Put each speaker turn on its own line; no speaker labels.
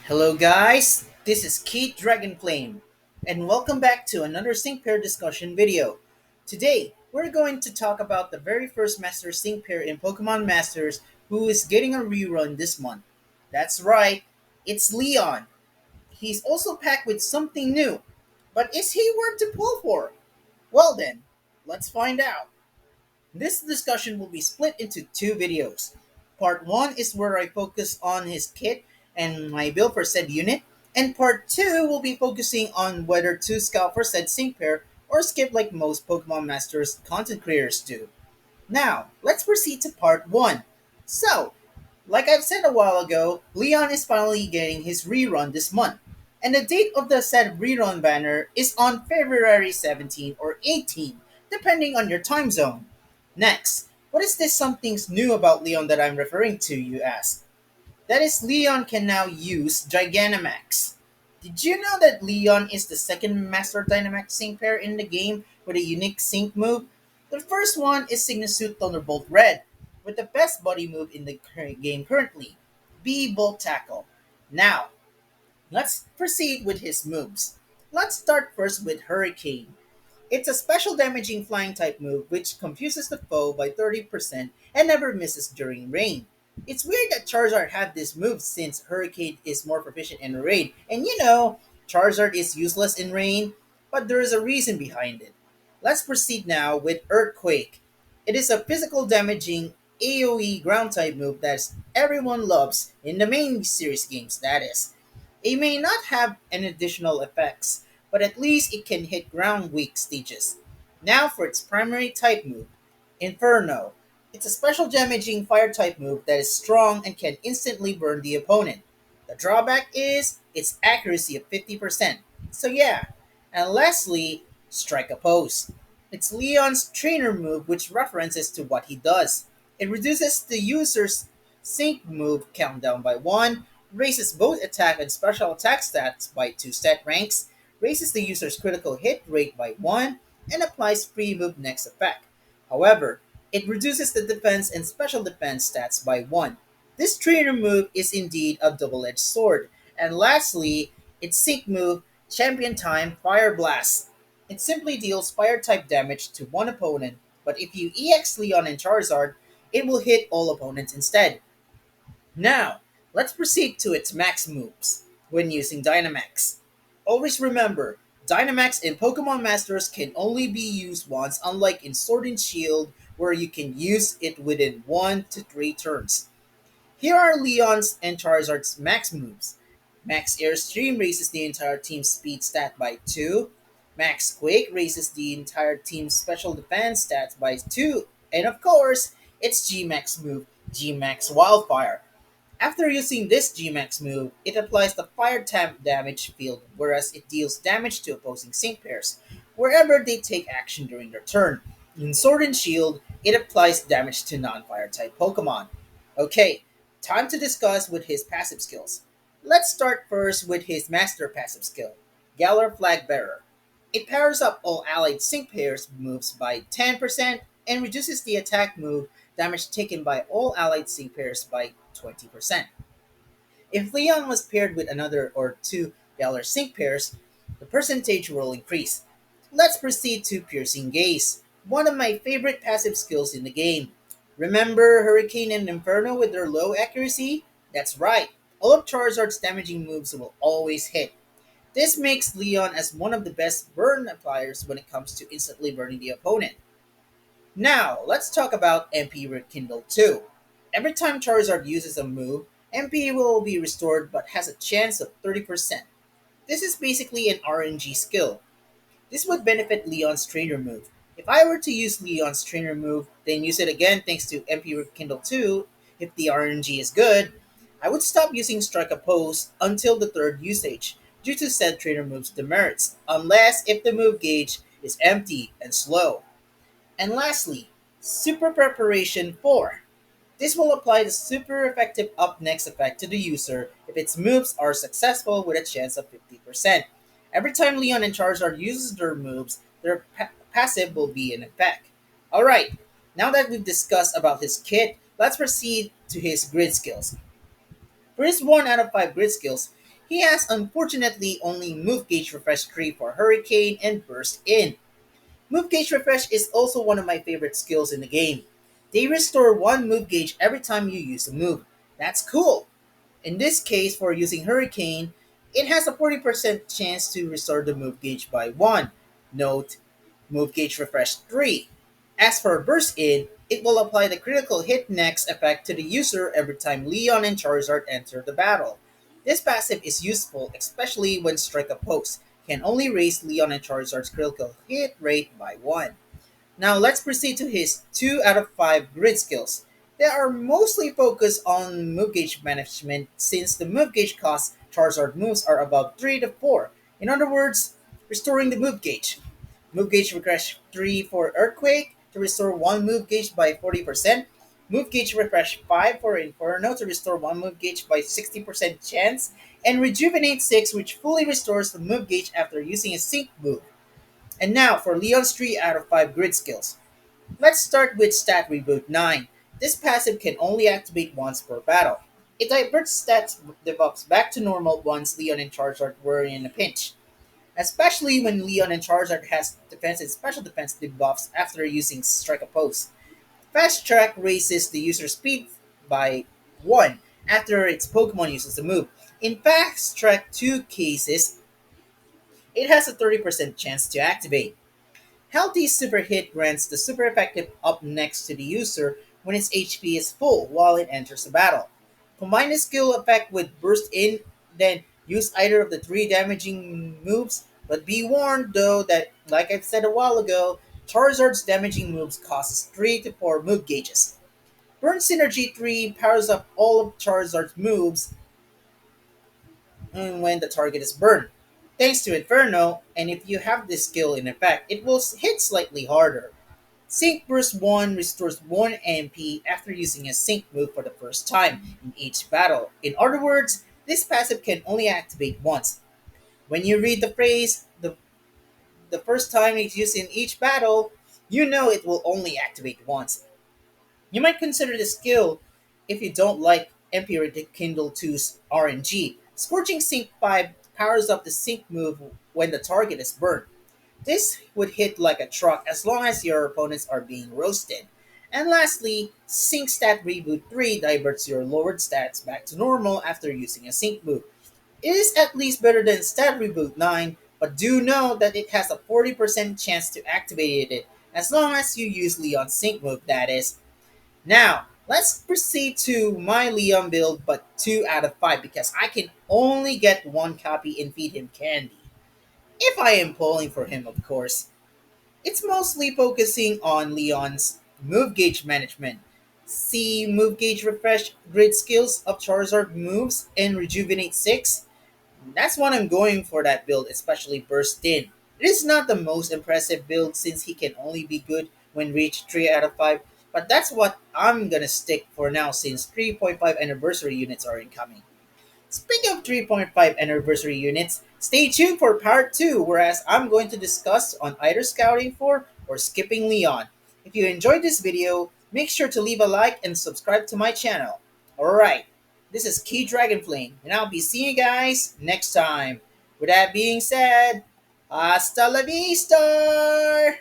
Hello, guys. This is Kieth Dragonflame, and welcome back to another sync pair discussion video. Today, we're going to talk about the very first Master sync pair in Pokemon Masters who is getting a rerun this month. That's right, it's Leon. He's also packed with something new. But is he worth to pull for? Well, then, let's find out. This discussion will be split into two videos. Part 1 is where I focus on his kit and my build for said unit, and part 2 will be focusing on whether to scout for said sync pair or skip like most Pokemon Masters content creators do. Now, let's proceed to part 1. So, like I've said a while ago, Leon is finally getting his rerun this month, and the date of the said rerun banner is on February 17 or 18, depending on your time zone. Next, what is this something's new about Leon that I'm referring to, you ask? That is, Leon can now use Gigantamax. Did you know that Leon is the second Master Dynamax sync pair in the game with a unique sync move? The first one is Suit Thunderbolt Red, with the best body move in the current game currently, B Bolt Tackle. Now, let's proceed with his moves. Let's start first with Hurricane. It's a special damaging flying type move which confuses the foe by 30% and never misses during rain. It's weird that Charizard had this move since Hurricane is more proficient in rain, and Charizard is useless in rain, but there is a reason behind it. Let's proceed now with Earthquake. It is a physical damaging AoE ground type move that everyone loves in the main series games, that is. It may not have any additional effects, but at least it can hit ground weak stages. Now for its primary type move, Inferno. It's a special damaging fire type move that is strong and can instantly burn the opponent. The drawback is its accuracy of 50%. So yeah. And lastly, Strike a Pose. It's Leon's trainer move which references to what he does. It reduces the user's sync move countdown by 1, raises both attack and special attack stats by 2 stat ranks, raises the user's critical hit rate by 1, and applies free move next effect. However, it reduces the defense and special defense stats by 1. This trainer move is indeed a double-edged sword. And lastly, its sync move, Champion Time Fire Blast. It simply deals fire type damage to one opponent, but if you EX Leon and Charizard, it will hit all opponents instead. Now, let's proceed to its max moves when using Dynamax. Always remember, Dynamax in Pokemon Masters can only be used once, unlike in Sword and Shield, where you can use it within 1 to 3 turns. Here are Leon's and Charizard's max moves. Max Airstream raises the entire team's speed stat by 2. Max Quake raises the entire team's special defense stats by 2. And of course, its G-Max move, G-Max Wildfire. After using this G-Max move, it applies the fire type damage field, whereas it deals damage to opposing sync pairs, wherever they take action during their turn. In Sword and Shield, it applies damage to non-fire type Pokemon. Okay, time to discuss with his passive skills. Let's start first with his master passive skill, Galar Flag Bearer. It powers up all allied sync pairs moves by 10% and reduces the attack move damage taken by all allied sync pairs by 20%. If Leon was paired with another or two Galar sync pairs, the percentage will increase. Let's proceed to Piercing Gaze, one of my favorite passive skills in the game. Remember Hurricane and Inferno with their low accuracy? That's right, all of Charizard's damaging moves will always hit. This makes Leon as one of the best burn appliers when it comes to instantly burning the opponent. Now, let's talk about MP Rekindle 2. Every time Charizard uses a move, MP will be restored but has a chance of 30%. This is basically an RNG skill. This would benefit Leon's trainer move. If I were to use Leon's trainer move, then use it again thanks to MP Rekindle 2, if the RNG is good, I would stop using Strike a Pose until the third usage, due to said trainer move's demerits, unless if the move gauge is empty and slow. And lastly, Super Preparation 4. This will apply the super effective up next effect to the user if its moves are successful with a chance of 50%. Every time Leon and Charizard uses their moves, their passive will be in effect. Alright, now that we've discussed about his kit, let's proceed to his grid skills. For his 1 out of 5 grid skills, He has unfortunately only Move Gauge Refresh 3 for Hurricane and Burst In. Move Gauge Refresh is also one of my favorite skills in the game. They restore 1 move gauge every time you use a move. That's cool! In this case, for using Hurricane, it has a 40% chance to restore the move gauge by 1. Note, move gauge refresh 3. As for Burst In, it will apply the critical hit next effect to the user every time Leon and Charizard enter the battle. This passive is useful, especially when Strike a Post can only raise Leon and Charizard's critical hit rate by 1. Now let's proceed to his 2 out of 5 grid skills. They are mostly focused on move gauge management since the move gauge cost Charizard moves are about 3 to 4. In other words, restoring the move gauge. Move gauge refresh 3 for Earthquake to restore 1 move gauge by 40%. Move gauge refresh 5 for Inferno to restore 1 move gauge by 60% chance. And Rejuvenate 6 which fully restores the move gauge after using a sync move. And now for Leon's 3 out of 5 grid skills. Let's start with Stat Reboot 9. This passive can only activate once per battle. It diverts stats debuffs back to normal once Leon and Charizard were in a pinch, especially when Leon and Charizard has defense and special defense debuffs after using Strike a Pose. Fast Track raises the user's speed by 1 after its Pokemon uses the move. In Fast Track 2 cases, it has a 30% chance to activate. Healthy Super Hit grants the super effective up next to the user when its HP is full while it enters the battle. Combine the skill effect with Burst In, then use either of the 3 damaging moves, but be warned though that, like I've said a while ago, Charizard's damaging moves costs 3 to 4 move gauges. Burn Synergy 3 powers up all of Charizard's moves when the target is burned. Thanks to Inferno, and if you have this skill in effect, it will hit slightly harder. Sync Burst 1 restores 1 MP after using a Sync move for the first time in each battle. In other words, this passive can only activate once. When you read the phrase, the first time it's used in each battle, you know it will only activate once. You might consider the skill if you don't like MP Kindle 2's RNG. Scorching Sync 5 powers up the Sync move when the target is burned. This would hit like a truck as long as your opponents are being roasted. And lastly, Sync Stat Reboot 3 diverts your lowered stats back to normal after using a Sync move. It is at least better than Stat Reboot 9, but do know that it has a 40% chance to activate it as long as you use Leon's Sync move, that is. Now, let's proceed to my Leon build, but 2 out of 5 because I can only get 1 copy and feed him candy. If I am pulling for him, of course. It's mostly focusing on Leon's move gauge management. See move gauge refresh grid skills of Charizard moves and Rejuvenate 6. That's what I'm going for that build, especially Burst In. It is not the most impressive build since he can only be good when reached 3 out of 5, but that's what I'm gonna stick for now since 3.5 anniversary units are incoming. Speaking of 3.5 anniversary units, stay tuned for part 2, whereas I'm going to discuss on either scouting for or skipping Leon. If you enjoyed this video, make sure to leave a like and subscribe to my channel. Alright, this is Kieth Dragonflame, and I'll be seeing you guys next time. With that being said, hasta la vista!